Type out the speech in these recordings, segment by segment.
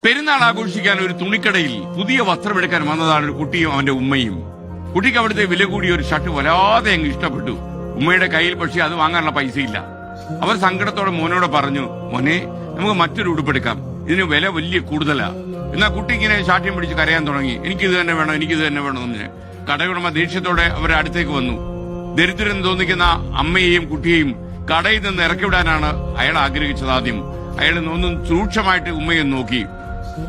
പെരുന്നാൾ ആഘോഷിക്കാൻ ഒരു തുണിക്കടയിൽ പുതിയ വസ്ത്രമെടുക്കാൻ വന്നതാണ് ഒരു കുട്ടിയും അവന്റെ ഉമ്മയും. കുട്ടിക്ക് അവിടുത്തെ വില കൂടിയ ഒരു ഷർട്ട് വല്ലാതെ അങ്ങ് ഇഷ്ടപ്പെട്ടു. ഉമ്മയുടെ കയ്യിൽ പക്ഷേ അത് വാങ്ങാനുള്ള പൈസയില്ല. അവർ സങ്കടത്തോടെ മോനോട് പറഞ്ഞു, മോനെ, നമുക്ക് മറ്റൊരു ഉടുപ്പെടുക്കാം, ഇതിന് വില വലിയ കൂടുതലാ. എന്നാൽ കുട്ടി ഇങ്ങനെ ശാഠ്യം പിടിച്ച് കരയാൻ തുടങ്ങി. എനിക്കിത് തന്നെ വേണം, എനിക്കിത് തന്നെ വേണമെന്ന്. കടയുടമ ദേഷ്യത്തോടെ അവരുടെ അടുത്തേക്ക് വന്നു. ദരിദ്രം തോന്നിക്കുന്ന അമ്മയെയും കുട്ടിയെയും കടയിൽ നിന്ന് ഇറക്കിവിടാനാണ് അയാൾ ആഗ്രഹിച്ചത്. ആദ്യം അയാൾ ഒന്നും സൂക്ഷ്മമായിട്ട് ഉമ്മയെ നോക്കി.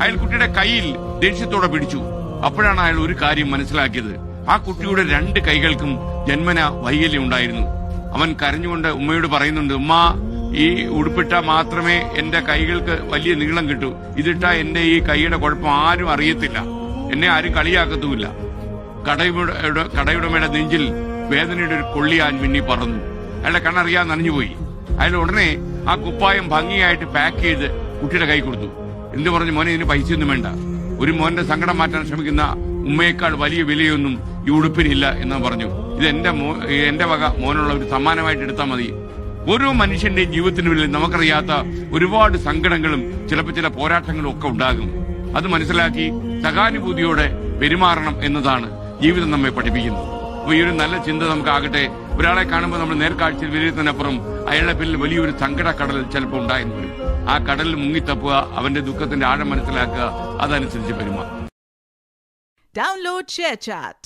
അയാൾ കുട്ടിയുടെ കയ്യിൽ ദേഷ്യത്തോടെ പിടിച്ചു. അപ്പോഴാണ് അയാൾ ഒരു കാര്യം മനസ്സിലാക്കിയത്. ആ കുട്ടിയുടെ 2 കൈകൾക്കും ജന്മന വൈകല്യം ഉണ്ടായിരുന്നു. അവൻ കരഞ്ഞുകൊണ്ട് ഉമ്മയോട് പറയുന്നുണ്ട്, ഉമ്മ, ഈ ഉടുപ്പിട്ട മാത്രമേ എന്റെ കൈകൾക്ക് വലിയ നീളം കിട്ടൂ. ഇതിട്ടാ എന്റെ ഈ കൈയുടെ കുഴപ്പം ആരും അറിയത്തില്ല, എന്നെ ആരും കളിയാക്കത്തുമില്ല. കടയുടമയുടെ നെഞ്ചിൽ വേദനയുടെ ഒരു കൊള്ളിയാൻ മിന്നി പറന്നു. അയാളുടെ കണ്ണറിയാൻ നനഞ്ഞുപോയി. അയാൾ ഉടനെ ആ കുപ്പായം ഭംഗിയായിട്ട് പാക്ക് ചെയ്ത് കുട്ടിയുടെ കൈ കൊടുത്തു. എന്തു പറഞ്ഞു, മോനെ, ഇതിന് പൈസയൊന്നും വേണ്ട. ഒരു മോന്റെ സങ്കടം മാറ്റാൻ ശ്രമിക്കുന്ന ഉമ്മയേക്കാൾ വലിയ വിലയൊന്നും ഈ ഉടുപ്പിനില്ല എന്ന് പറഞ്ഞു. ഇത് എന്റെ വക മോനുള്ള ഒരു സമ്മാനമായിട്ട് എടുത്താൽ മതി. ഓരോ മനുഷ്യന്റെയും ജീവിതത്തിനുള്ളിൽ നമുക്കറിയാത്ത ഒരുപാട് സങ്കടങ്ങളും ചിലപ്പോൾ ചില പോരാട്ടങ്ങളും ഒക്കെ ഉണ്ടാകും. അത് മനസ്സിലാക്കി സഹാനുഭൂതിയോടെ പെരുമാറണം എന്നതാണ് ജീവിതം നമ്മെ പഠിപ്പിക്കുന്നത്. അപ്പൊ ഈ ഒരു നല്ല ചിന്ത നമുക്കാകട്ടെ. ഒരാളെ കാണുമ്പോൾ നമ്മൾ നേർക്കാഴ്ചയിൽ വിലയിരുത്തുന്നതിനപ്പുറം അയാളുടെ പിന്നിൽ വലിയൊരു സങ്കടക്കടൽ ചിലപ്പോൾ ഉണ്ടായെന്ന് വരും. ആ കടലിൽ മുങ്ങിത്തപ്പുക, അവന്റെ ദുഃഖത്തിന്റെ ആഴം മനസ്സിലാക്കുക, അതനുസരിച്ച് പെരുമാറുക. Download ShareChat.